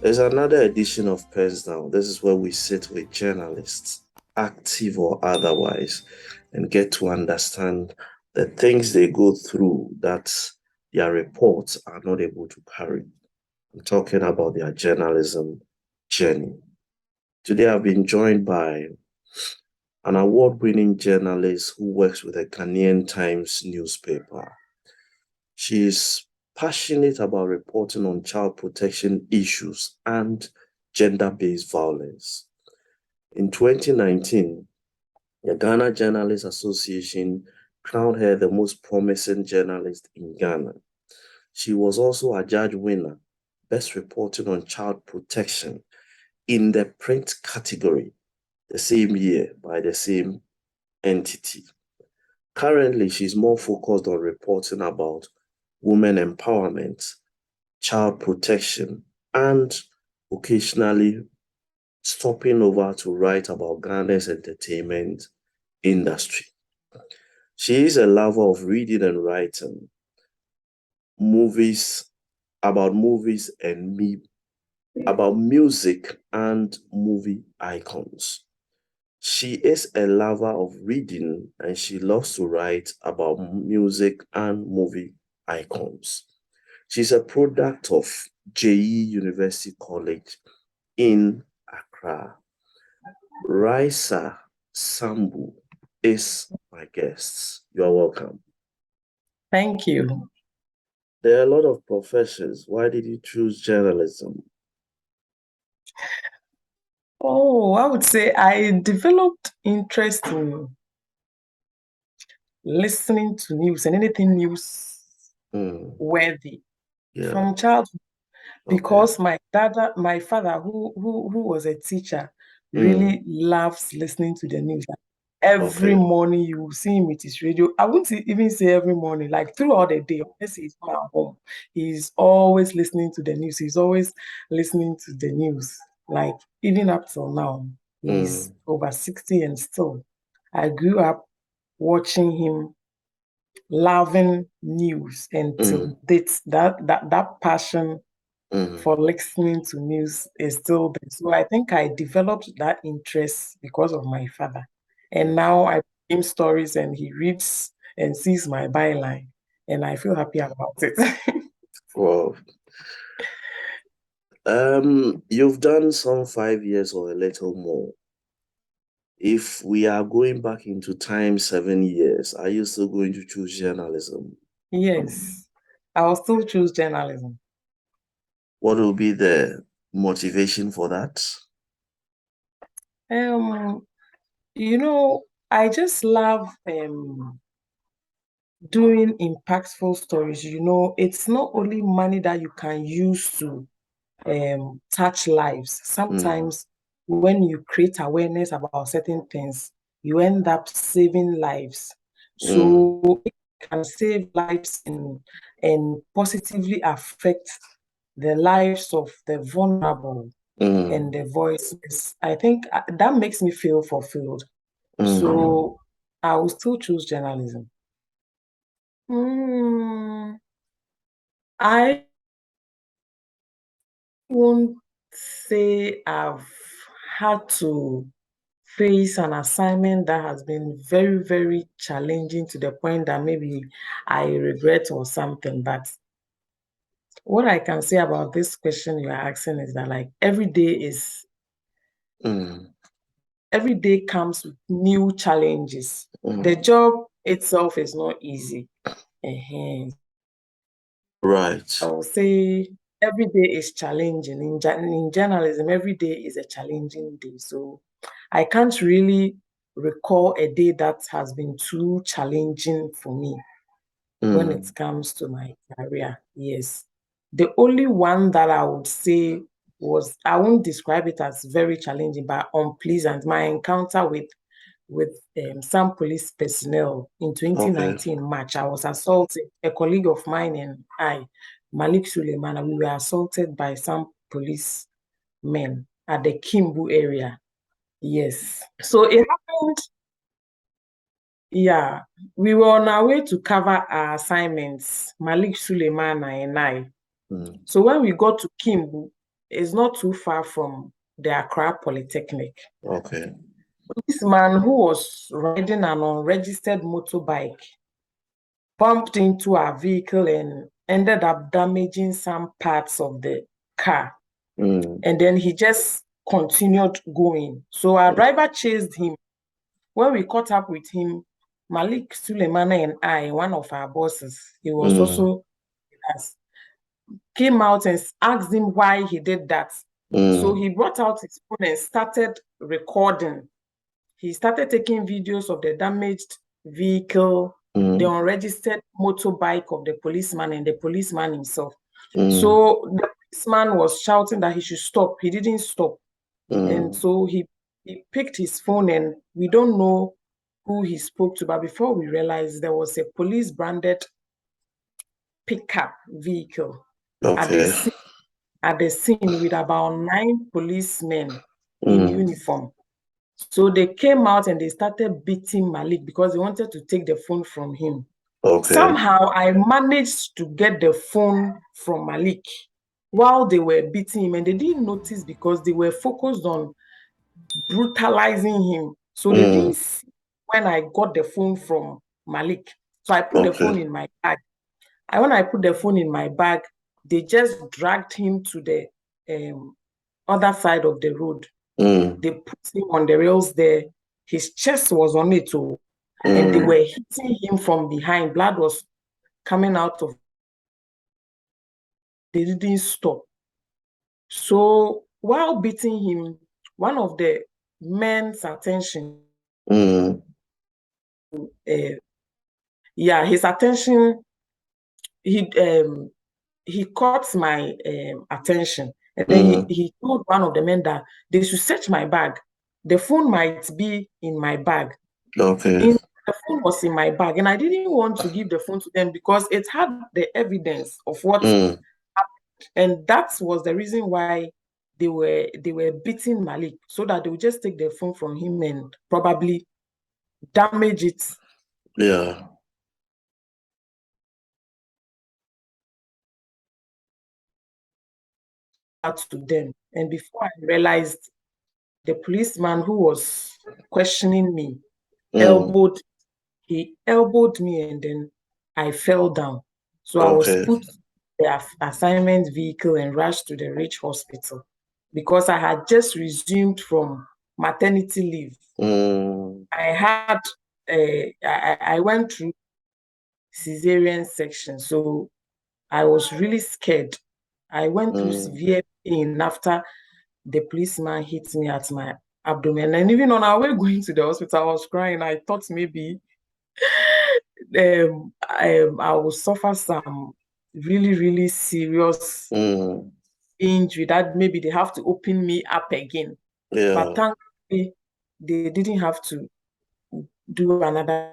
There's another edition of PENSDOWN. This is where we sit with journalists, active or otherwise, and get to understand the things they go through that their reports are not able to carry. I'm talking about their journalism journey. Today, I've been joined by an award-winning journalist who works with the Ghanaian Times newspaper. She is passionate about reporting on child protection issues and gender-based violence. In 2019, the Ghana Journalists Association crowned her the most promising journalist in Ghana. She was also a judge winner, Best Reporting on Child Protection in the print category the same year by the same entity. Currently, she's more focused on reporting about women empowerment, child protection, and occasionally stopping over to write about Ghana's entertainment industry. She is a lover of reading and writing about movies and about music and movie icons. She is a lover of reading and she loves to write about music and movie icons. She's a product of JE University College in Accra. Raissa Sambou is my guest. You are welcome. Thank you. There are a lot of professions. Why did you choose journalism? Oh, I would say I developed interest in listening to news and anything news worthy from childhood because my father, who was a teacher, really loves listening to the news. Every morning you will see him with his radio. I wouldn't even say every morning, like throughout the day. Unless he's not at home, he's always listening to the news. He's always listening to the news. Like even up till now, he's over 60 and still. I grew up watching him loving news, and till date, that passion for listening to news is still there. So I think I developed that interest because of my father. And now I bring him stories and he reads and sees my byline, and I feel happy about it. Wow. You've done some 5 years or a little more. If we are going back into time 7 years, are you still going to choose journalism? Yes, I'll still choose journalism. What will be the motivation for that? I just love doing impactful stories. It's not only money that you can use to touch lives. Sometimes when you create awareness about certain things, you end up saving lives. So it can save lives and positively affect the lives of the vulnerable and the voiceless. I think that makes me feel fulfilled. So I will still choose journalism. I won't say I've had to face an assignment that has been very, very challenging to the point that maybe I regret or something. But what I can say about this question you're asking is that like every day comes with new challenges. The job itself is not easy. Right. I would say every day is challenging. In journalism, every day is a challenging day. So I can't really recall a day that has been too challenging for me when it comes to my career. Yes. The only one that I would say was, I won't describe it as very challenging, but unpleasant. My encounter with some police personnel in 2019 March. I was assaulted. A colleague of mine and I, Malik Suleiman, we were assaulted by some police men at the Kimbu area. Yes. So it happened. Yeah, we were on our way to cover our assignments, Malik Suleiman and I. So when we got to Kimbu, is not too far from the Accra Polytechnic. Okay. This man who was riding an unregistered motorbike bumped into our vehicle and ended up damaging some parts of the car. And then he just continued going. So our driver chased him. When we caught up with him, Malik Suleimana and I, one of our bosses, he was also with us, came out and asked him why he did that. So he brought out his phone and started recording. He started taking videos of the damaged vehicle, the unregistered motorbike of the policeman and the policeman himself. So the policeman was shouting that he should stop. He didn't stop. And so he picked his phone, and we don't know who he spoke to, but before we realized, there was a police branded pickup vehicle at the scene with about 9 policemen in uniform. So they came out and they started beating Malik because they wanted to take the phone from him. Somehow I managed to get the phone from Malik while they were beating him, and they didn't notice because they were focused on brutalizing him. So they didn't see when I got the phone from Malik. So I put the phone in my bag. And when I put the phone in my bag, they just dragged him to the other side of the road. They put him on the rails there. His chest was on it, and they were hitting him from behind. Blood was coming out of. They didn't stop. So while beating him, one of the men's attention, his attention, he caught my attention, and then he told one of the men that they should search my bag. The phone might be in my bag. The phone was in my bag, and I didn't want to give the phone to them because it had the evidence of what happened, and that was the reason why they were beating Malik, so that they would just take the phone from him and probably damage it. Yeah. To them. And before I realized, the policeman who was questioning me elbowed me, and then I fell down. So I was put in the assignment vehicle and rushed to the Rich Hospital because I had just resumed from maternity leave. I went through cesarean section, so I was really scared. I went through severe pain after the policeman hit me at my abdomen. And even on our way going to the hospital, I was crying. I thought maybe I will suffer some really, really serious injury that maybe they have to open me up again. But thankfully, they didn't have to do another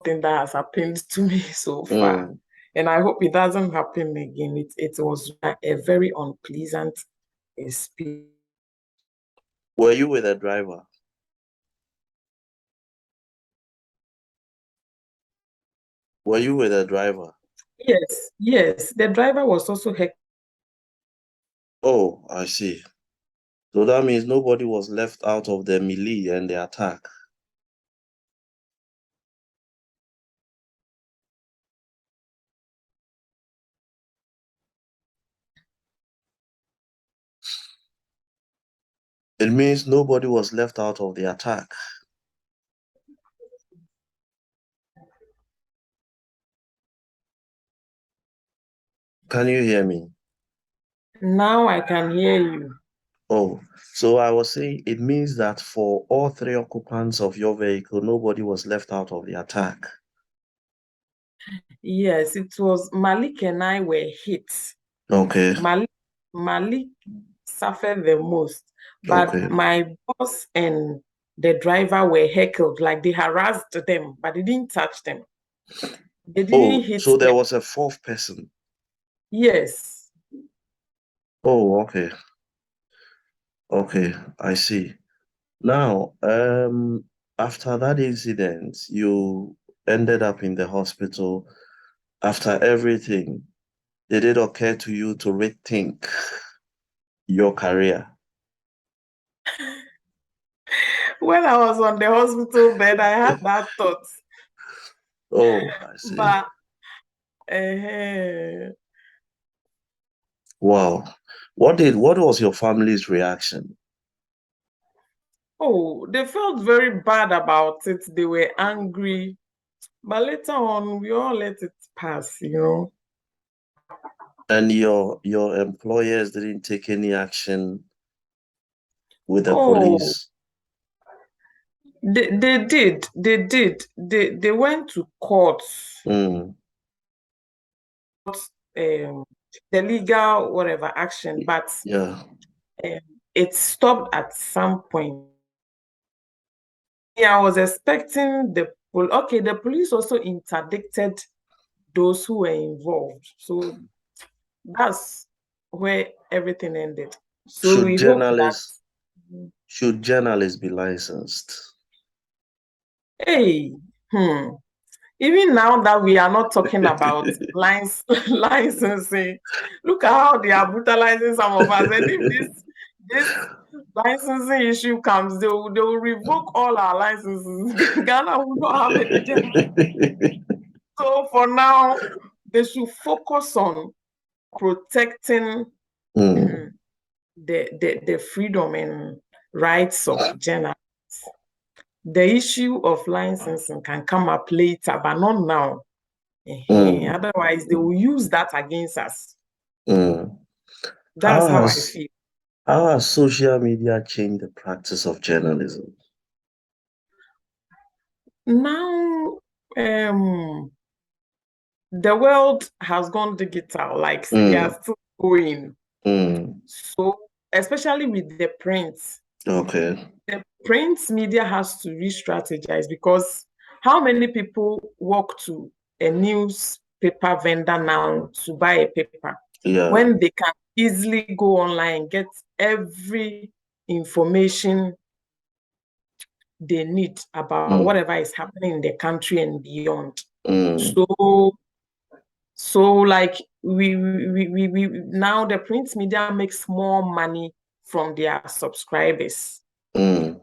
thing that has happened to me so far. And I hope it doesn't happen again. It was a very unpleasant experience. Were you with a driver? Were you with a driver? Yes. The driver was also heckled. Oh, I see. So that means nobody was left out of the melee and the attack. It means nobody was left out of the attack. Can you hear me? Now I can hear you. Oh, so I was saying it means that for all 3 occupants of your vehicle, nobody was left out of the attack. Yes, it was Malik and I were hit. Okay. Malik suffered the most, but my boss and the driver were heckled, like they harassed them, but they didn't touch them. They didn't hit so there them. was a 4th person. Yes. Oh, okay. Okay, I see. Now, after that incident, you ended up in the hospital. After everything, did it occur to you to rethink your career? When I was on the hospital bed, I had that thought. Oh, I see. But wow. What was your family's reaction? oh, they felt very bad about it. They were angry. But later on, we all let it pass, you know. And your employers didn't take any action with the Oh, police? they did. They went to court. Mm. The legal whatever action, but Yeah. it stopped at some point. Yeah, I was expecting the police also interdicted those who were involved. So that's where everything ended. So Should we hope that journalists be licensed? hey, even now that we are not talking about licensing, look at how they are brutalizing some of us. And if this licensing issue comes, they will revoke all our licenses. Ghana will not have any journalists. So for now, they should focus on protecting the freedom and rights of journalists. The issue of licensing can come up later, but not now. Otherwise, they will use that against us. That's how I feel. How has social media changed the practice of journalism? Now, the world has gone digital, like we are still going. So, especially with the print. Okay. The print media has to re-strategize because how many people walk to a newspaper vendor now to buy a paper when they can easily go online and get every information they need about whatever is happening in the country and beyond. So like we now the print media makes more money from their subscribers. And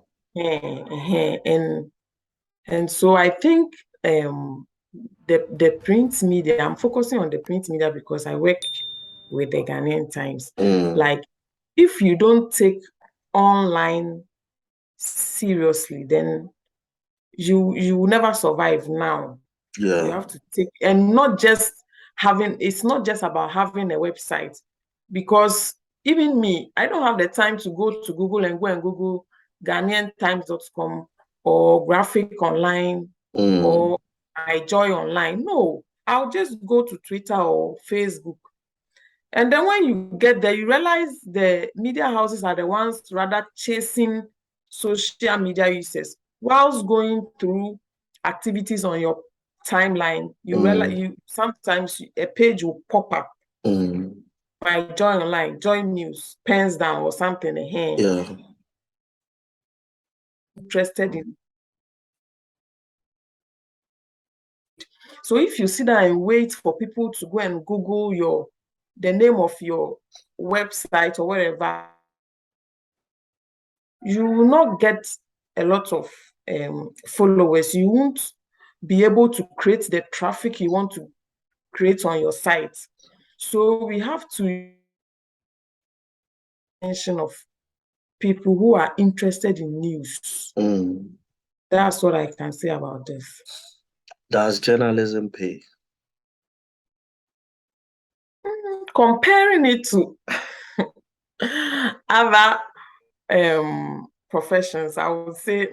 so I think the print media, I'm focusing on the print media because I work with the Ghanaian Times. Like if you don't take online seriously, then you will never survive now. You have to take, and not just it's not just about having a website, because even me, I don't have the time to go to Google and Google GhanaianTimes.com or Graphic Online or iJoy Online. No, I'll just go to Twitter or Facebook. And then when you get there, you realize the media houses are the ones rather chasing social media users whilst going through activities on your timeline. You realize sometimes a page will pop up by Join Online, Join News, PENSDOWN or something. Interested in. So if you sit down and wait for people to go and Google the name of your website or whatever, you will not get a lot of followers. You won't be able to create the traffic you want to create on your site. So we have to attention of people who are interested in news. That's what I can say about this. Does journalism pay? Comparing it to other professions, I would say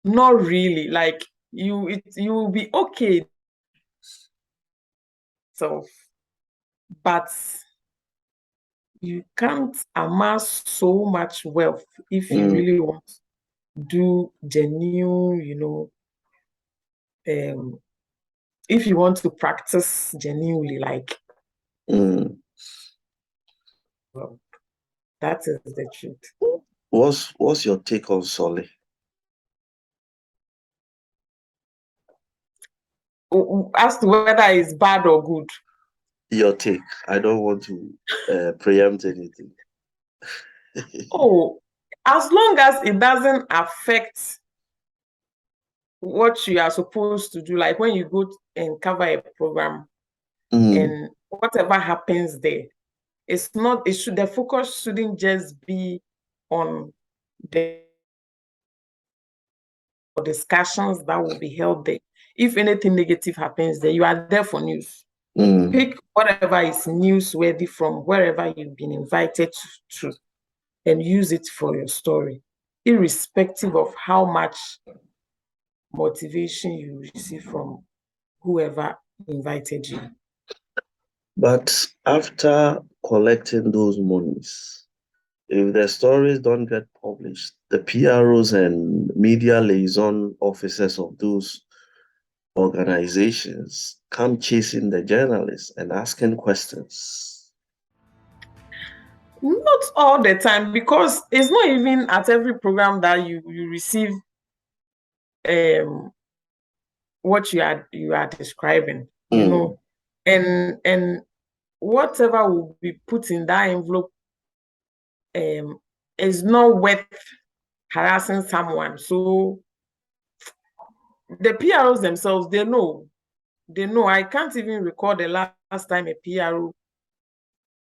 not really. Like you will be okay. So, but you can't amass so much wealth if you really want to do genuine, if you want to practice genuinely, like, well, that is the truth. What's your take on Solly? as to whether it's bad or good. Your take. I don't want to preempt anything. Oh, as long as it doesn't affect what you are supposed to do, like when you go and cover a program and whatever happens there, it's not, the focus shouldn't just be on the discussions that will be held there. If anything negative happens there, you are there for news. Pick whatever is newsworthy from wherever you've been invited to and use it for your story, irrespective of how much motivation you receive from whoever invited you. But after collecting those monies, if the stories don't get published, the PROs and media liaison officers of those organizations come chasing the journalists and asking questions. Not all the time, because it's not even at every program that you receive what you are describing, you know, and whatever will be put in that envelope is not worth harassing someone. So the PROs themselves, they know. I can't even recall the last time a PRO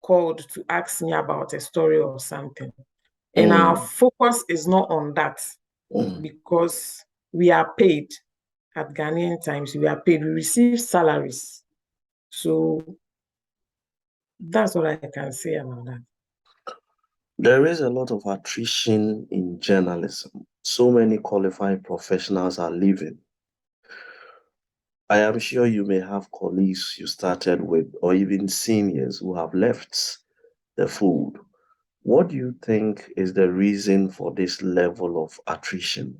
called to ask me about a story or something. And our focus is not on that because we are paid at Ghanaian Times. We are paid. We receive salaries. So that's what I can say about that. There is a lot of attrition in journalism. So many qualified professionals are leaving. I am sure you may have colleagues you started with, or even seniors who have left the fold. What do you think is the reason for this level of attrition?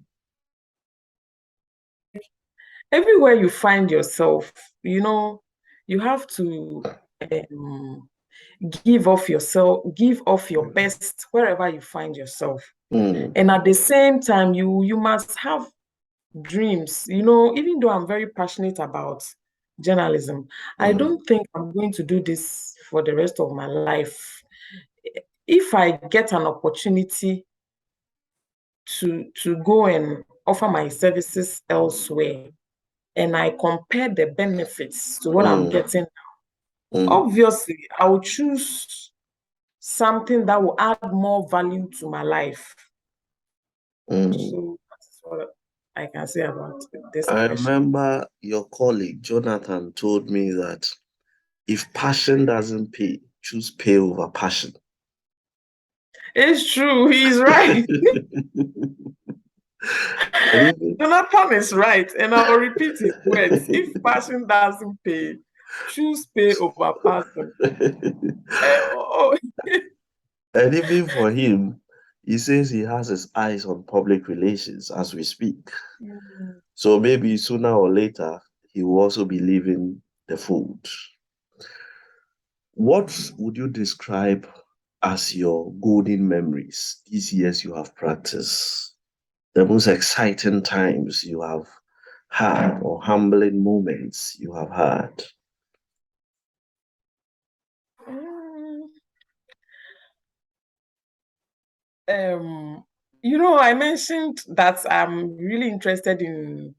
Everywhere you find yourself, you know, you have to give off your best wherever you find yourself. And at the same time, you must have dreams. You know, even though I'm very passionate about journalism, I don't think I'm going to do this for the rest of my life. If I get an opportunity to go and offer my services elsewhere, and I compare the benefits to what I'm getting now, obviously I will choose something that will add more value to my life. So that's what I can say about this question. I remember your colleague Jonathan told me that if passion doesn't pay, choose pay over passion. It's true. He's right. Jonathan is right. And I'll repeat his words. If passion doesn't pay, choose pay over passion. And even for him, he says he has his eyes on public relations as we speak. So maybe sooner or later, he will also be leaving the fold. What would you describe as your golden memories these years you have practiced? The most exciting times you have had or humbling moments you have had? You know, I mentioned that I'm really interested in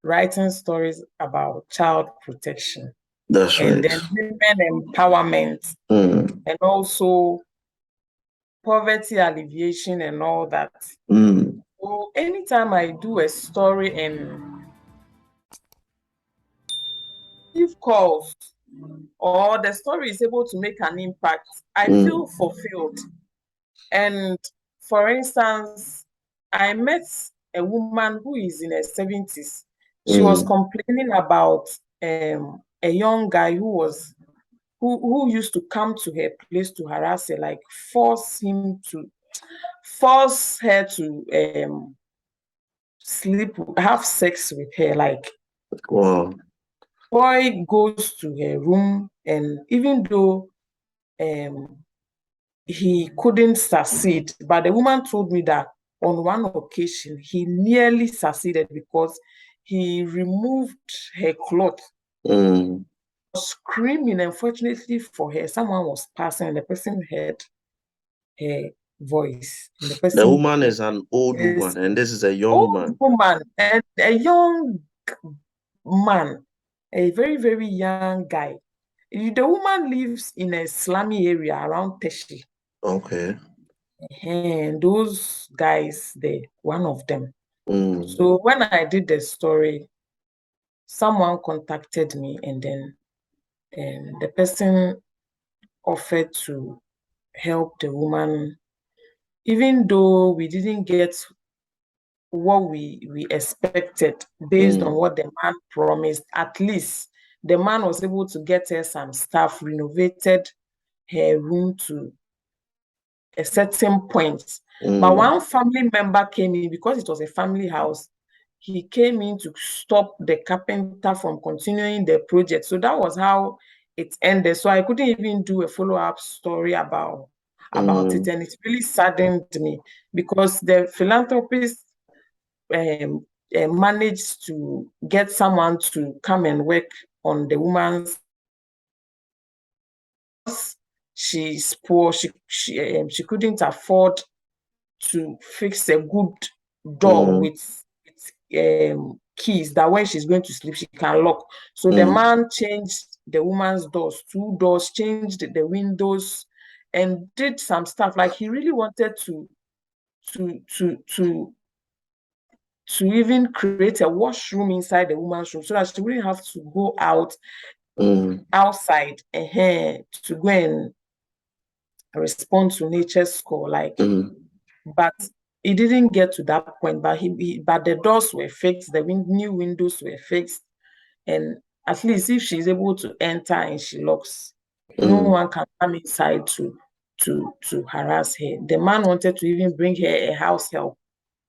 writing stories about child protection. That's right. And then women empowerment and also poverty alleviation and all that. So anytime I do a story and give calls or the story is able to make an impact, I feel fulfilled. And for instance, I met a woman who is in her 70s. She was complaining about a young guy who used to come to her place to harass her, like force her to have sex with her. Like, wow. Boy goes to her room, and even though he couldn't succeed, but the woman told me that on one occasion he nearly succeeded because he removed her cloth. Screaming, unfortunately for her, someone was passing and the person heard her voice. And the woman is an old woman, and this is a young man. Woman and a young man, a very, very young guy. The woman lives in a slummy area around Teshi. Okay. And those guys, one of them. So when I did the story, someone contacted me, and then the person offered to help the woman, even though we didn't get what we expected based on what the man promised. At least the man was able to get her some stuff, renovated her room to a certain point. But one family member came in, because it was a family house. He came in to stop the carpenter from continuing the project. So that was how it ended. So I couldn't even do a follow-up story about it. And it really saddened me, because the philanthropist managed to get someone to come and work on the woman's. She's poor. She couldn't afford to fix a good door with keys that when she's going to sleep she can lock. So the man changed the woman's doors, 2 doors, changed the windows, and did some stuff. Like, he really wanted to even create a washroom inside the woman's room, so that she wouldn't have to go outside to go and respond to nature's call. Like, but it didn't get to that point. But but the doors were fixed, the new windows were fixed, and at least if she's able to enter and she locks, no one can come inside to harass her. The man wanted to even bring her a house help,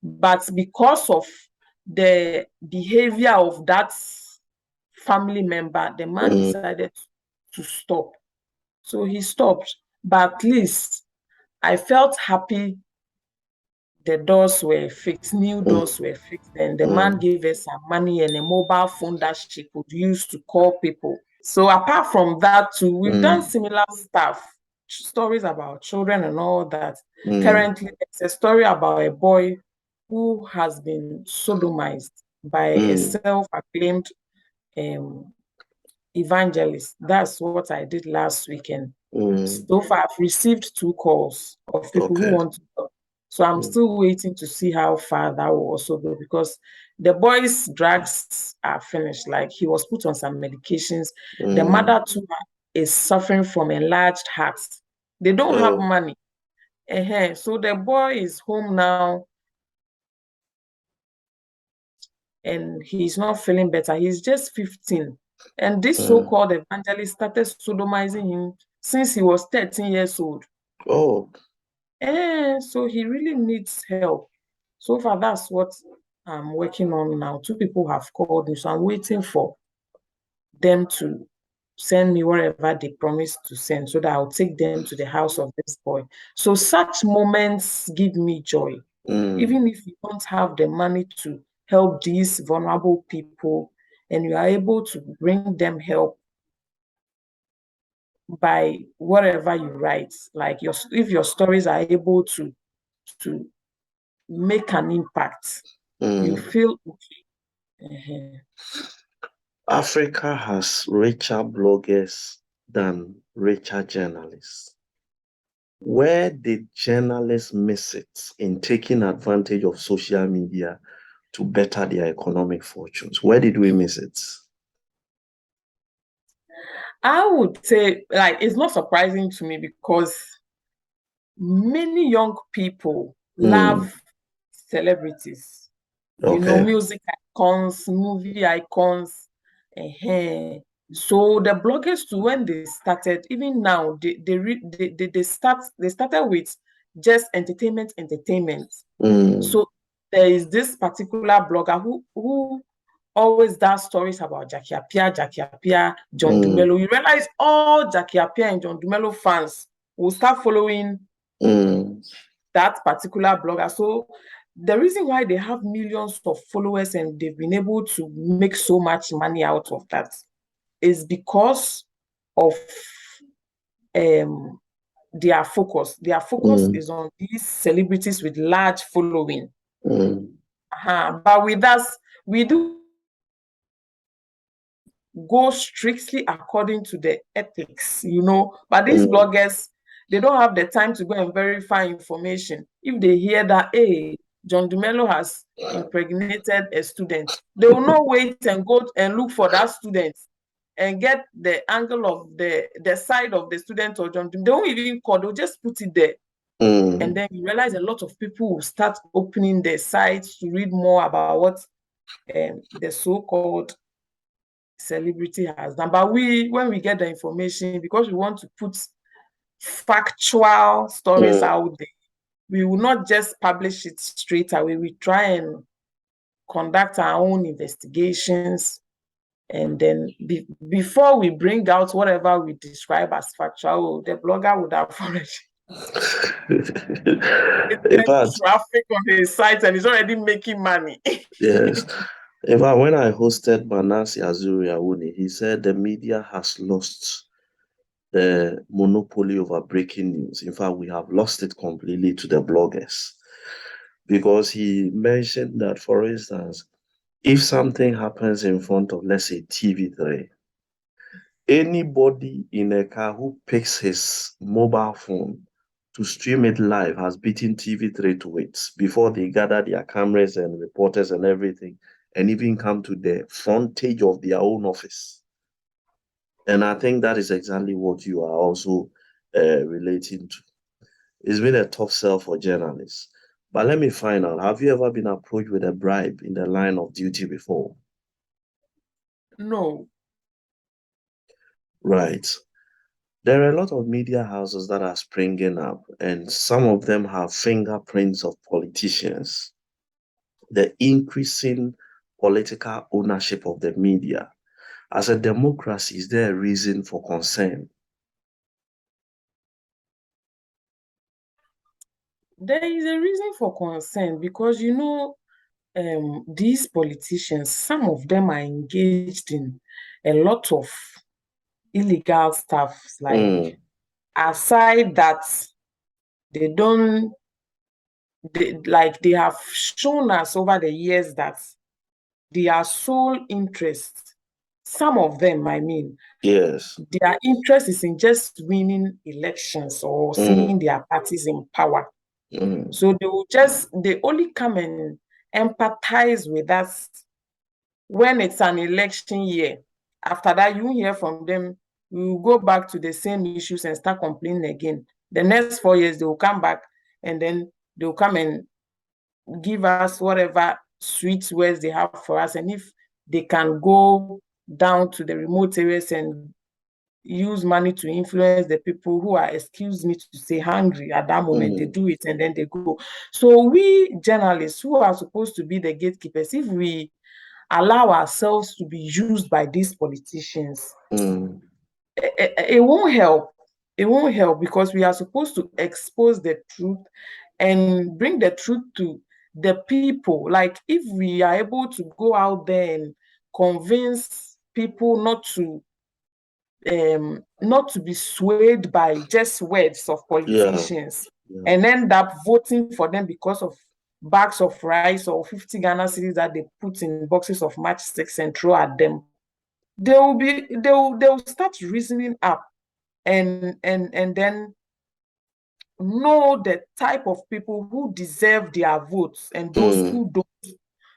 but because of the behavior of that family member, the man decided to stop. So he stopped. But at least I felt happy the doors were fixed, new doors were fixed, and the man gave her some money and a mobile phone that she could use to call people. So apart from that too, we've done similar stuff, stories about children and all that. Currently, there's a story about a boy who has been sodomized by a self-acclaimed evangelist. That's what I did last weekend. So far, I've received 2 calls of people who want to talk. So I'm still waiting to see how far that will also go, because the boy's drugs are finished. Like, he was put on some medications. The mother too is suffering from enlarged heart. They don't have money. So the boy is home now, and he's not feeling better. He's just 15. And this so-called evangelist started sodomizing him since he was 13 years old. So he really needs help. So far, that's what I'm working on now. 2 people have called me, so I'm waiting for them to send me wherever they promised to send, so that I'll take them to the house of this boy. So such moments give me joy. Even if you don't have the money to help these vulnerable people, and you are able to bring them help by whatever you write, like if your stories are able to make an impact, you feel okay. Africa has richer bloggers than richer journalists. Where did journalists miss it in taking advantage of social media to better their economic fortunes? Where did we miss it? I would say, like, it's not surprising to me, because many young people love celebrities, music icons, movie icons. So the bloggers too, when they started, even now, they started with just entertainment. So there is this particular blogger who always does stories about Jackie Appiah, John Dumelo. You realize all Jackie Appiah and John Dumelo fans will start following that particular blogger. So the reason why they have millions of followers and they've been able to make so much money out of that is because of their focus. Their focus is on these celebrities with large following. But with us, we do go strictly according to the ethics, but these bloggers, they don't have the time to go and verify information. If they hear that, hey, John DeMello has impregnated a student, they will not wait and go and look for that student and get the angle of the side of the student or John. They won't even call, they'll just put it there. And then you realize a lot of people will start opening their sites to read more about what the so-called celebrity has done. But when we get the information, because we want to put factual stories out there, we will not just publish it straight away. We try and conduct our own investigations. And then before we bring out whatever we describe as factual, the blogger would have already traffic on his site and he's already making money. Yes. In fact, when I hosted Manasi Azuri Awuni, he said the media has lost the monopoly over breaking news. In fact, we have lost it completely to the bloggers. Because he mentioned that, for instance, if something happens in front of, let's say, TV3, anybody in a car who picks his mobile phone to stream it live has beaten TV3 to it before they gather their cameras and reporters and everything and even come to the frontage of their own office. And I think that is exactly what you are also relating to. It's been a tough sell for journalists. But let me find out, have you ever been approached with a bribe in the line of duty before? No. Right. There are a lot of media houses that are springing up, and some of them have fingerprints of politicians. The increasing political ownership of the media. As a democracy, is there a reason for concern? There is a reason for concern because, these politicians, some of them are engaged in a lot of illegal stuff. Like, aside that, they have shown us over the years that their sole interest, some of them, yes, their interest is in just winning elections or seeing their parties in power. So they only come and empathize with us when it's an election year. After that, you hear from them, we will go back to the same issues and start complaining again. The next 4 years, they will come back and then they will come and give us whatever sweet words they have for us. And if they can go down to the remote areas and use money to influence the people who are, excuse me to say, hungry at that moment, they do it and then they go. So we journalists who are supposed to be the gatekeepers, if we allow ourselves to be used by these politicians, it won't help. It won't help because we are supposed to expose the truth and bring the truth to the people. Like, if we are able to go out there and convince people not to be swayed by just words of politicians and end up voting for them because of bags of rice or 50 Ghana cedis that they put in boxes of matchsticks and throw at them, they'll start reasoning up and then know the type of people who deserve their votes and those who don't.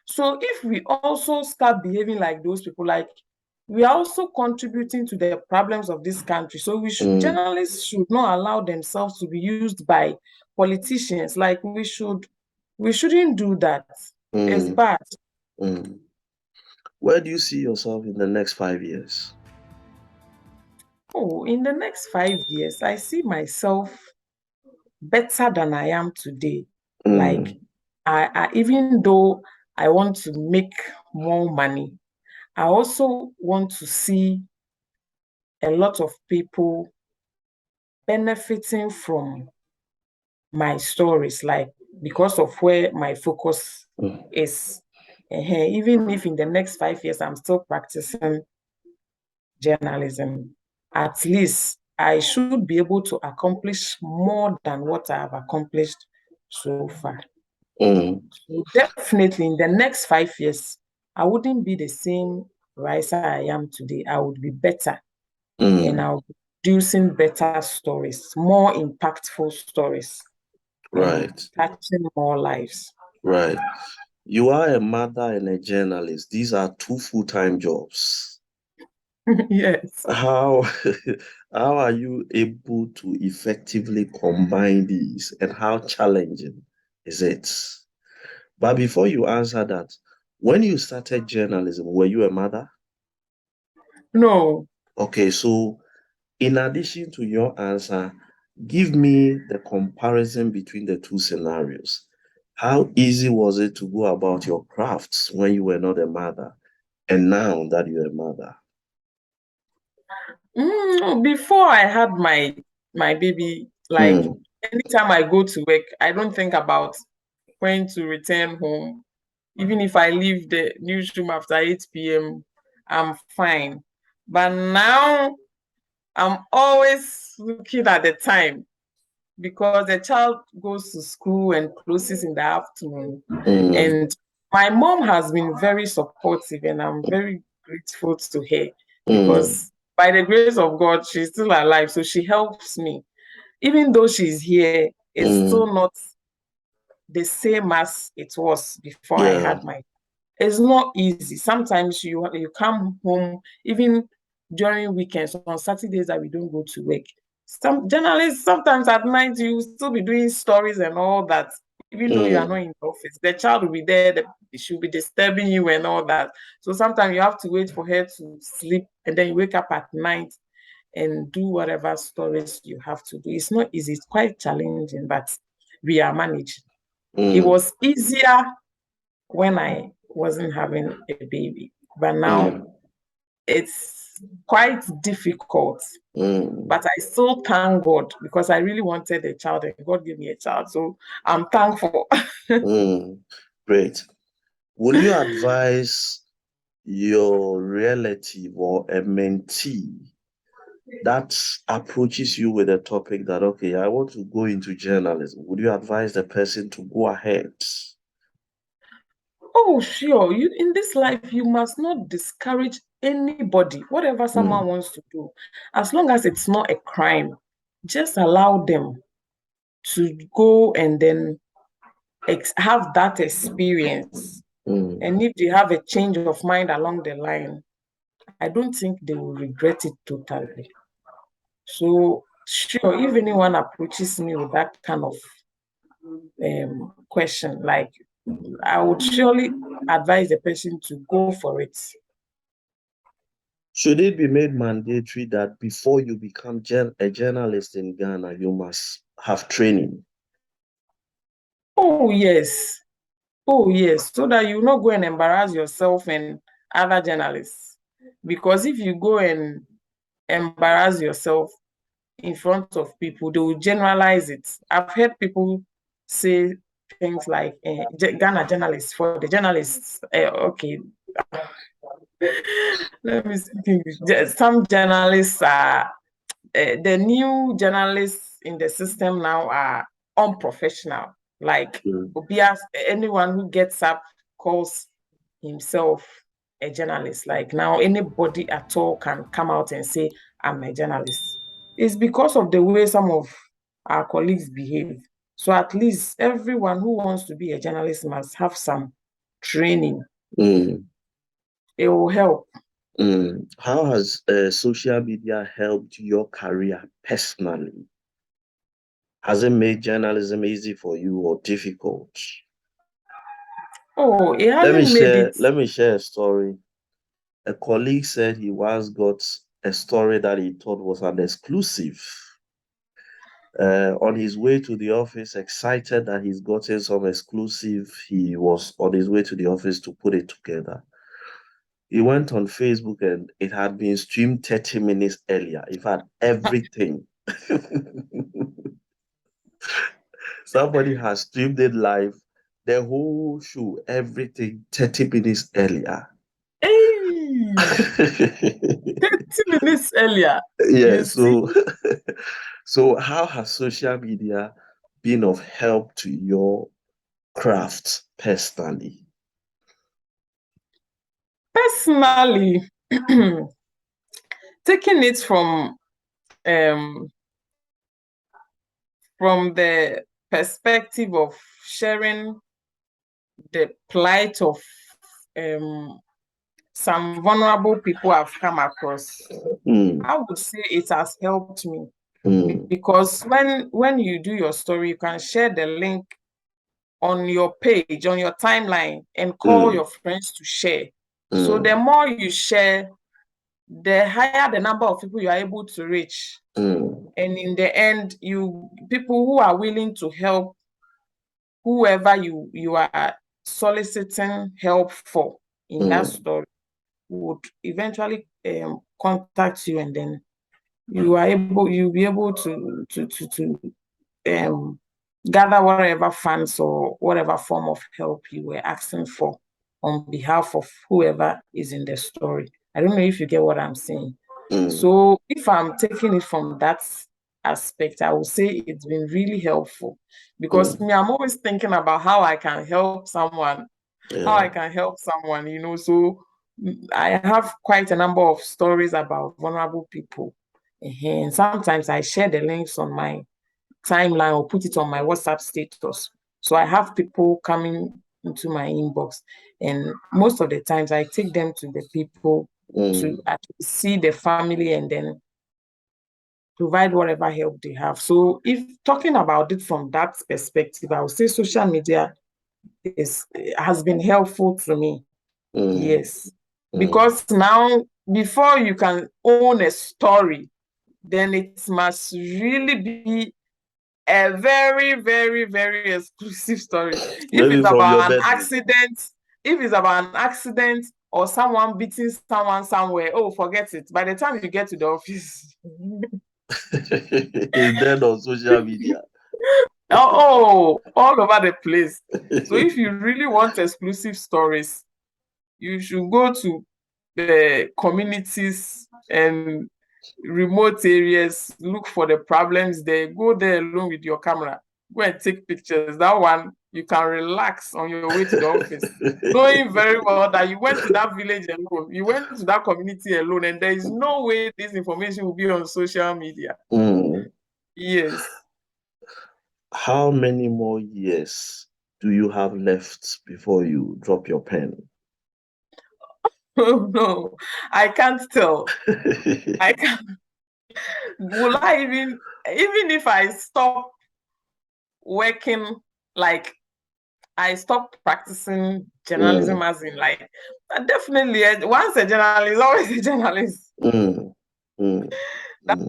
So if we also start behaving like those people, like, we are also contributing to the problems of this country. So journalists should not allow themselves to be used by politicians. Like, we shouldn't do that. It's bad. Where do you see yourself in the next 5 years? Oh, in the next 5 years, I see myself better than I am today. Like, I even though I want to make more money, I also want to see a lot of people benefiting from my stories. Like, because of where my focus is. Even if in the next 5 years I'm still practicing journalism, at least I should be able to accomplish more than what I have accomplished so far. So definitely in the next 5 years, I wouldn't be the same Raissa I am today. I would be better, and I'll be producing better stories, more impactful stories, and touching more lives. Right. You are a mother and a journalist. These are two full-time jobs. Yes. How are you able to effectively combine these, and how challenging is it? But before you answer that, when you started journalism, were you a mother? No. Okay, so in addition to your answer, give me the comparison between the two scenarios. How easy was it to go about your crafts when you were not a mother, and now that you're a mother? Before I had my baby, like anytime I go to work, I don't think about when to return home. Even if I leave the newsroom after 8 p.m., I'm fine. But now I'm always looking at the time, because the child goes to school and closes in the afternoon. And my mom has been very supportive, and I'm very grateful to her, because by the grace of God, she's still alive. So she helps me. Even though she's here, it's still not the same as it was before I had my. It's not easy. Sometimes you come home, even during weekends, on Saturdays that we don't go to work. Some journalists, sometimes at night, you will still be doing stories and all that, even though you are not in the office. The child will be there, she'll be disturbing you and all that. So sometimes you have to wait for her to sleep, and then you wake up at night and do whatever stories you have to do. It's not easy. It's quite challenging, but we are managing. It was easier when I wasn't having a baby, but now it's quite difficult. But I still thank God, because I really wanted a child, and God gave me a child. So I'm thankful. Great. Will you advise your relative or a mentee that approaches you with a topic that, okay, I want to go into journalism? Would you advise the person to go ahead? Oh, sure. In this life, you must not discourage anybody, whatever someone wants to do. As long as it's not a crime, just allow them to go and then have that experience. And if they have a change of mind along the line, I don't think they will regret it totally. So, sure, if anyone approaches me with that kind of question, like, I would surely advise the person to go for it. Should it be made mandatory that before you become a journalist in Ghana, you must have training? Oh, yes. Oh, yes. So that you not go and embarrass yourself and other journalists. Because if you go and embarrass yourself in front of people, they will generalize it. I've heard people say things like Ghana journalists, for the journalists. Okay, let me speak English. Some journalists are the new journalists in the system now are unprofessional. Like anyone who gets up calls himself a journalist. Like now, anybody at all can come out and say, I'm a journalist. It's because of the way some of our colleagues behave. So at least everyone who wants to be a journalist must have some training. It will help. How has social media helped your career personally? Has it made journalism easy for you or difficult? Oh, it hasn't made it. Let me share a story. A colleague said he once got a story that he thought was an exclusive. On his way to the office, excited that he's gotten some exclusive, he was on his way to the office to put it together. He went on Facebook and it had been streamed 30 minutes earlier. In fact, everything. Somebody has streamed it live, the whole show, everything 30 minutes earlier. Hey, 30 minutes earlier. Yeah, so how has social media been of help to your craft personally? Personally, taking it um from the perspective of sharing the plight of some vulnerable people I've come across, I would say it has helped me. Because when you do your story, you can share the link on your page, on your timeline, and call your friends to share. So the more you share, the higher the number of people you are able to reach. And in the end, people who are willing to help whoever you are soliciting help for in that story would eventually contact you, and then you'll be able to gather whatever funds or whatever form of help you were asking for on behalf of whoever is in the story. I don't know if you get what I'm saying. So if I'm taking it from that aspect, I would say it's been really helpful, because I'm always thinking about how I can help someone, So I have quite a number of stories about vulnerable people. And sometimes I share the links on my timeline or put it on my WhatsApp status. So I have people coming into my inbox, and most of the times I take them to the people to actually see the family and then provide whatever help they have. So if talking about it from that perspective, I would say social media has been helpful to me. Yes. Because now, before you can own a story, then it must really be a very, very, very exclusive story. If Maybe it's from your about an bedroom. accident or someone beating someone somewhere, oh, forget it. By the time you get to the office, It's dead on social media. all over the place. So if you really want exclusive stories, you should go to the communities and remote areas, look for the problems there, go there alone with your camera, go and take pictures. That one, you can relax on your way to the office, knowing very well that you went to that village alone, you went to that community alone, and there is no way this information will be on social media. Yes. How many more years do you have left before you drop your pen? Oh no, I can't tell. I can't. Will I even if I stop working, like I stopped practicing journalism, as in like, definitely once a journalist, always a journalist. That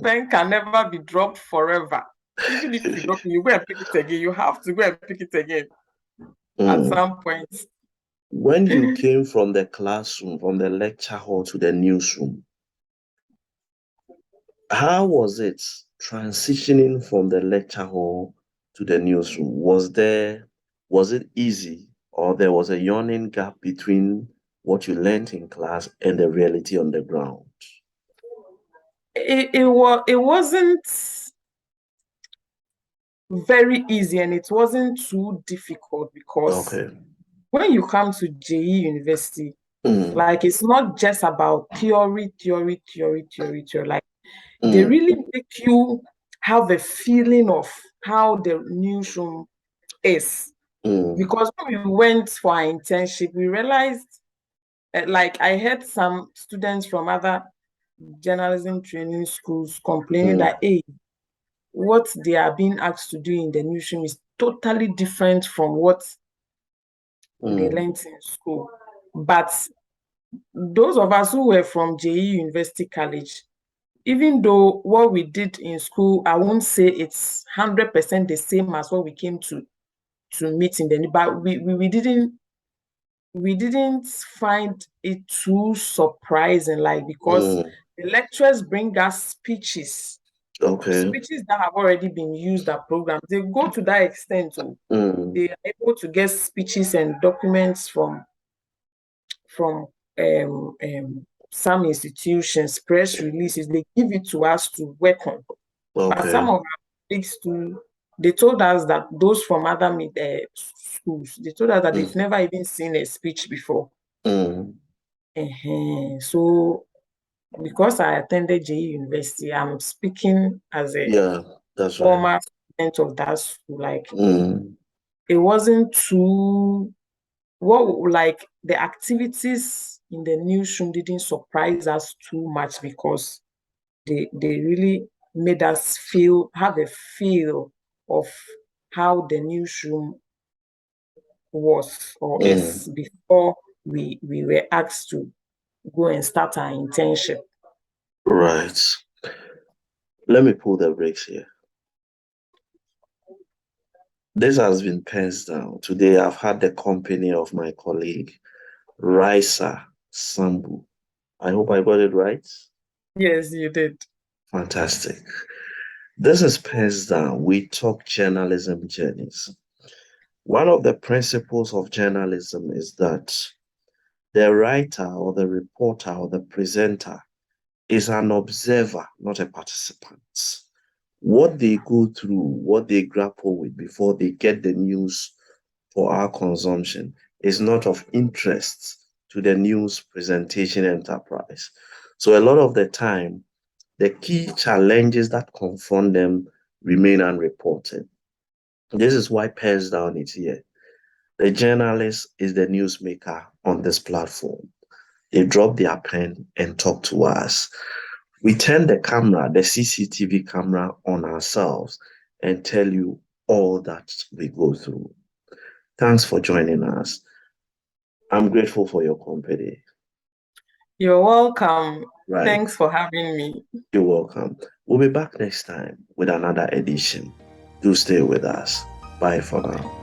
pen can never be dropped forever. Even if you drop it, you go and pick it again. You have to go and pick it again at some point. When you came from the classroom, from the lecture hall to the newsroom, how was it transitioning from the lecture hall to the newsroom? Was it easy, or there was a yawning gap between what you learned in class and the reality on the ground? It wasn't very easy, and it wasn't too difficult, because when you come to JE University, like, it's not just about theory. Like, they really make you have a feeling of how the newsroom is. Because when we went for our internship, we realized, like, I heard some students from other journalism training schools complaining that, hey, what they are being asked to do in the newsroom is totally different from what they learned in school. But those of us who were from JE University College, even though what we did in school, I won't say it's 100% the same as what we came to meet in the, but we didn't find it too surprising, like, because the lecturers bring us speeches speeches that have already been used are programs. They go to that extent. They are able to get speeches and documents from some institutions, press releases. They give it to us to work on. But some of our colleagues too, they told us that those from other schools, they told us that they've never even seen a speech before. So because I attended JE University, I'm speaking as a former student of that school. Like it wasn't too like the activities in the newsroom didn't surprise us too much because they really made us have a feel of how the newsroom was or is before we were asked to go and start our internship. Right. Let me pull the brakes here. This has been PENSDOWN. Today I've had the company of my colleague, Raissa Sambou. I hope I got it right. Yes, you did. Fantastic. This is PENSDOWN. We talk journalism journeys. One of the principles of journalism is that the writer or the reporter or the presenter is an observer, not a participant. What they go through, what they grapple with before they get the news for our consumption is not of interest to the news presentation enterprise. So a lot of the time, the key challenges that confront them remain unreported. This is why PENSDOWN is here. The journalist is the newsmaker on this platform. They drop their pen and talk to us. We turn the camera, the CCTV camera, on ourselves and tell you all that we go through. Thanks for joining us. I'm grateful for your company. You're welcome. Right. Thanks for having me. You're welcome. We'll be back next time with another edition. Do stay with us. Bye for now.